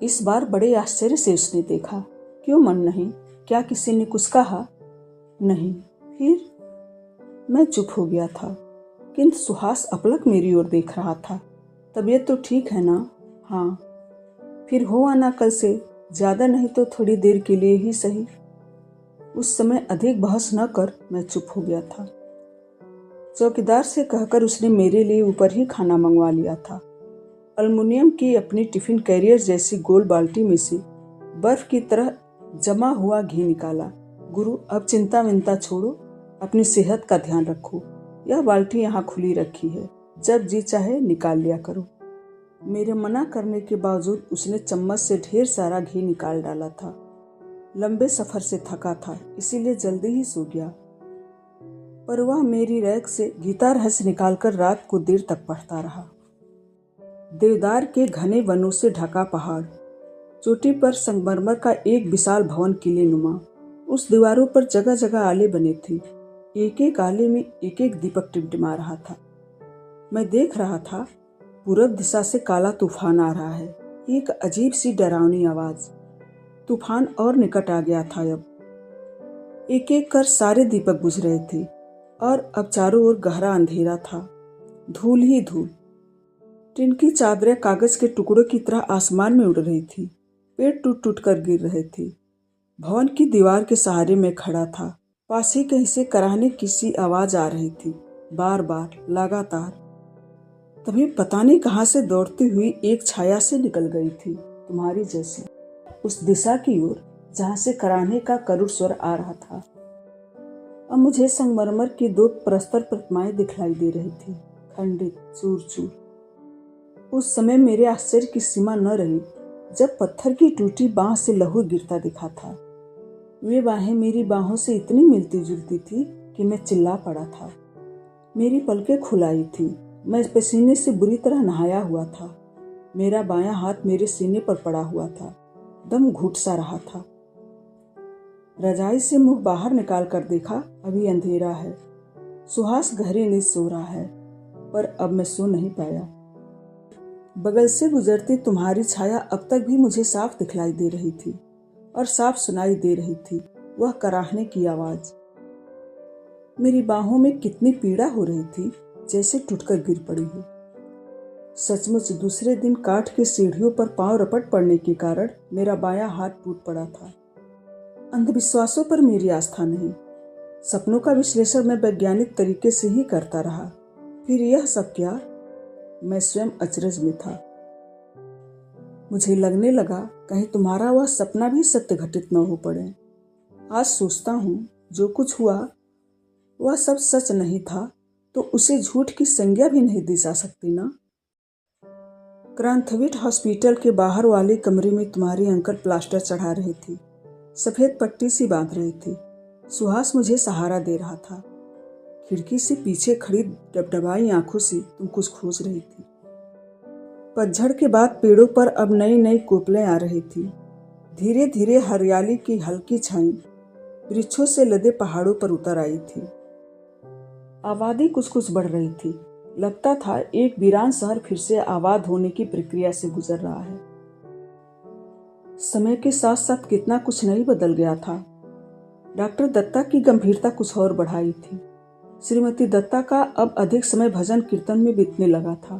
इस बार बड़े आश्चर्य से उसने देखा। क्यों मन नहीं? क्या किसी ने कुछ कहा? नहीं। फिर मैं चुप हो गया था, किंतु सुहास अपलक मेरी ओर देख रहा था। तबीयत तो ठीक है ना? हाँ। फिर हो आना कल से, ज़्यादा नहीं तो थोड़ी देर के लिए ही सही। उस समय अधिक बहस न कर मैं चुप हो गया था। चौकीदार से कहकर उसने मेरे लिए ऊपर ही खाना मंगवा लिया था। अल्मुनियम की अपनी टिफिन कैरियर जैसी गोल बाल्टी में से बर्फ की तरह जमा हुआ घी निकाला। गुरु, अब चिंता विंता छोड़ो, अपनी सेहत का ध्यान रखो। यह बाल्टी यहाँ खुली रखी है, जब जी चाहे निकाल लिया करो। मेरे मना करने के बावजूद उसने चम्मच से ढेर सारा घी निकाल डाला था। लंबे सफर से थका था, इसीलिए जल्दी ही सो गया। पर वह मेरी रैक से गीता रहस्य निकालकर रात को देर तक पढ़ता रहा। देवदार के घने वनों से ढका पहाड़, चोटी पर संगमरमर का एक विशाल भवन किले नुमा। उस दीवारों पर जगह जगह आले बने थे। एक एक आले में एक एक दीपक टिमटिमा रहा था। मैं देख रहा था, पूरब दिशा से काला तूफान आ रहा है। एक अजीब सी डरावनी आवाज। तूफान और निकट आ गया था। अब एक एक कर सारे दीपक बुझ रहे थे और अब चारों ओर गहरा अंधेरा था, धूल ही धूल। टिन की चादरें कागज के टुकड़ों की तरह आसमान में उड़ रही थी। पेड़ टूट टूट कर गिर रहे थे। भवन की दीवार के सहारे में खड़ा था। पास ही कहीं से कराहने की सी आवाज आ रही थी, बार बार, लगातार। तभी पता नहीं कहाँ से दौड़ती हुई एक छाया से निकल गई थी, तुम्हारी जैसी, उस दिशा की ओर जहाँ से कराहने का करुण स्वर आ रहा था। अब मुझे संगमरमर की दो प्रस्तर प्रतिमाएं दिखलाई दे रही थी, खंडित, चूर चूर। उस समय मेरे आश्चर्य की सीमा न रही जब पत्थर की टूटी बांह से लहू गिरता दिखा था। वे बाहें मेरी बाहों से इतनी मिलती जुलती थी कि मैं चिल्ला पड़ा था। मेरी पलकें खुलाई थी। मैं पसीने से बुरी तरह नहाया हुआ था। मेरा बायां हाथ मेरे सीने पर पड़ा हुआ था। दम घुट सा रहा था। रजाई से मुंह बाहर निकाल कर देखा, अभी अंधेरा है। सुहास गहरी नींद सो रहा है, पर अब मैं सो नहीं पाया। बगल से गुजरती तुम्हारी छाया अब तक भी मुझे साफ दिखलाई दे रही थी और साफ सुनाई दे रही थी वह कराहने की आवाज। मेरी बाहों में कितनी पीड़ा हो रही थी, जैसे टूटकर गिर पड़ी हो। सचमुच दूसरे दिन काठ की सीढ़ियों पर पांव रपट पड़ने के कारण मेरा बायां हाथ टूट पड़ा था। अंधविश्वासों पर मेरी आस्था नहीं। सपनों का विश्लेषण मैं वैज्ञानिक तरीके से ही करता रहा। फिर यह सब क्या? मैं स्वयं अचरज में था। मुझे लगने लगा कहीं तुम्हारा वह सपना भी सत्य घटित न हो पड़े। आज सोचता हूँ, जो कुछ हुआ वह सब सच नहीं था तो उसे झूठ की संज्ञा भी नहीं दी जा सकती ना। क्रांथविट हॉस्पिटल के बाहर वाले कमरे में तुम्हारी अंकल प्लास्टर चढ़ा रही थी, सफेद पट्टी सी बांध रही थी। सुहास मुझे सहारा दे रहा था। खिड़की से पीछे खड़ी डबडबाई आंखों से तुम कुछ खोज रही थी। पतझड़ के बाद पेड़ों पर अब नई नई कोपलें आ रही थी। धीरे धीरे हरियाली की हल्की छाई वृक्षों से लदे पहाड़ों पर उतर आई थी। आबादी कुछ कुछ बढ़ रही थी। लगता था एक वीरान शहर फिर से आबाद होने की प्रक्रिया से गुजर रहा है। समय के साथ साथ कितना कुछ नहीं बदल गया था। डॉक्टर दत्ता की गंभीरता कुछ और बढ़ाई थी। श्रीमती दत्ता का अब अधिक समय भजन कीर्तन में बीतने लगा था।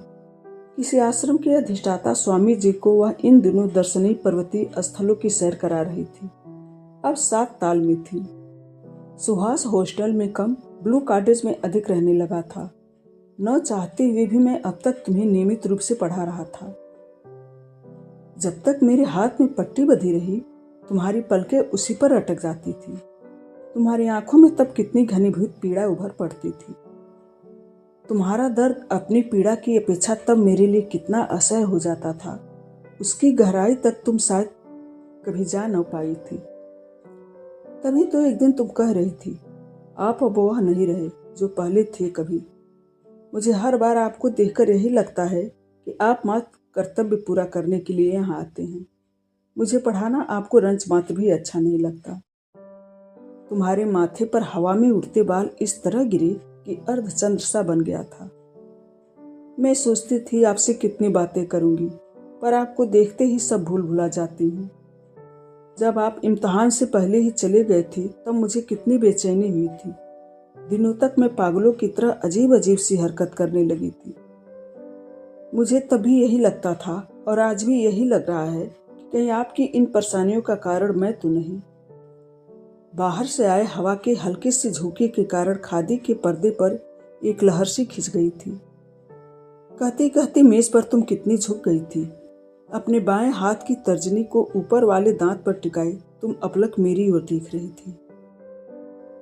किसी आश्रम के अधिष्ठाता स्वामी जी को वह इन दिनों दर्शनीय पर्वतीय स्थलों की सैर करा रही थी। अब 7 ताल में थी। सुहास हॉस्टल में कम, ब्लू कॉटेज में अधिक रहने लगा था। न चाहते हुए भी मैं अब तक तुम्हें नियमित रूप से पढ़ा रहा था। जब तक मेरे हाथ में पट्टी बंधी रही, तुम्हारी पलकें उसी पर अटक जाती थी। तुम्हारी आंखों में तब कितनी घनीभूत पीड़ा उभर पड़ती थी। तुम्हारा दर्द अपनी पीड़ा की अपेक्षा तब मेरे लिए कितना असह्य हो जाता था, उसकी गहराई तक तुम शायद कभी जा न पाई थी। तभी तो एक दिन तुम कह रही थी, आप अब वह नहीं रहे जो पहले थे कभी। मुझे हर बार आपको देखकर यही लगता है कि आप मात्र कर्तव्य पूरा करने के लिए यहाँ आते हैं। मुझे पढ़ाना आपको रंच मात्र भी अच्छा नहीं लगता। तुम्हारे माथे पर हवा में उड़ते बाल इस तरह गिरे कि अर्धचंद्र सा बन गया था। मैं सोचती थी आपसे कितनी बातें करूंगी, पर आपको देखते ही सब भूल भुला जाती हूँ। जब आप इम्तिहान से पहले ही चले गए थे तब मुझे कितनी बेचैनी हुई थी। दिनों तक मैं पागलों की तरह अजीब अजीब सी हरकत करने लगी थी। मुझे तभी यही लगता था और आज भी यही लग रहा है कि कहीं आपकी इन परेशानियों का कारण मैं तो नहीं। बाहर से आए हवा के हल्के से झोंके के कारण खादी के पर्दे पर एक लहर सी खिंच गई थी। कहते कहते मेज पर तुम कितनी झुक गई थी। अपने बाएं हाथ की तर्जनी को ऊपर वाले दांत पर टिकाए तुम अपलक मेरी ओर देख रही थी।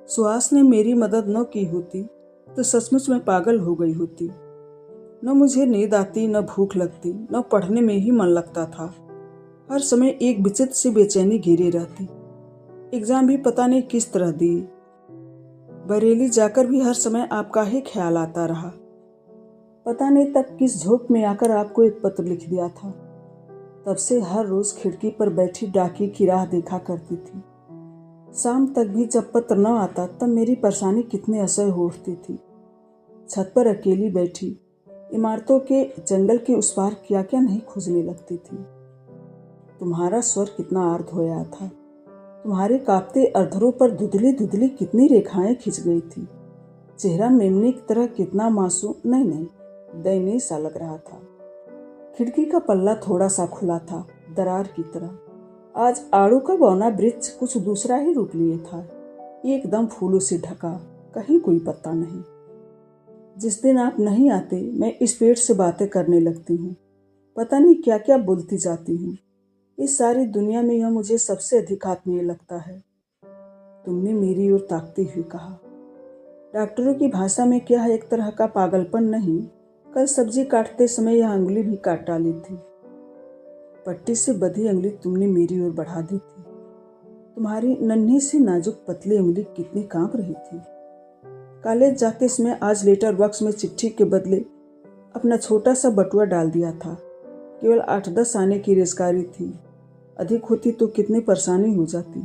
सुहास ने मेरी मदद न की होती तो सचमुच में पागल हो गई होती। न मुझे नींद आती, न भूख लगती, न पढ़ने में ही मन लगता था। हर समय एक विचित्र सी बेचैनी घेरे रहती। एग्जाम भी पता नहीं किस तरह दिए। बरेली जाकर भी हर समय आपका ही ख्याल आता रहा। पता नहीं तब किस झोंक में आकर आपको एक पत्र लिख दिया था। तब से हर रोज खिड़की पर बैठी डाकिये की राह देखा करती थी। शाम तक भी जब पत्र न आता तब मेरी परेशानी कितनी असह्य हो उठती थी। छत पर अकेली बैठी इमारतों के जंगल के उस पार क्या क्या नहीं खोजने लगती थी। तुम्हारा स्वर कितना आर्द्र होया था। तुम्हारे कांपते अधरों पर धुंधली धुंधली कितनी रेखाएं खिंच गई थी। चेहरा मेमने की तरह कितना मासूम नहीं दयनीय सा लग रहा था। खिड़की का पल्ला थोड़ा सा खुला था, दरार की तरह। आज आड़ू का बौना वृक्ष कुछ दूसरा ही रूप लिए था। एकदम फूलों से ढका, कहीं कोई पत्ता नहीं। जिस दिन आप नहीं आते मैं इस पेड़ से बातें करने लगती हूँ। पता नहीं क्या क्या बोलती जाती हूँ। इस सारी दुनिया में यह मुझे सबसे अधिक आत्मीय लगता है। तुमने मेरी ओर ताकते हुए कहा। डॉक्टरों की भाषा में क्या है, एक तरह का पागलपन नहीं। कल सब्जी काटते समय यह अंगुली भी काट डाली थी। पट्टी से बंधी अंगुली तुमने मेरी ओर बढ़ा दी थी। तुम्हारी नन्ही सी नाजुक पतली अंगुली कितनी कांप रही थी। कॉलेज जाते समय आज लेटर बॉक्स में चिट्ठी के बदले अपना छोटा सा बटुआ डाल दिया था। केवल 8-10 आने की रेजगारी थी। अधिक होती तो कितनी परेशानी हो जाती।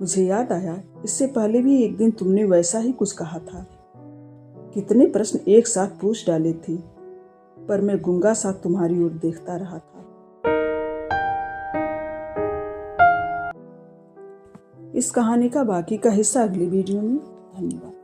मुझे याद आया, इससे पहले भी एक दिन तुमने वैसा ही कुछ कहा था। कितने प्रश्न एक साथ पूछ डाले थे, पर मैं गूंगा सा तुम्हारी ओर देखता रहा था। इस कहानी का बाकी का हिस्सा अगली वीडियो में। धन्यवाद।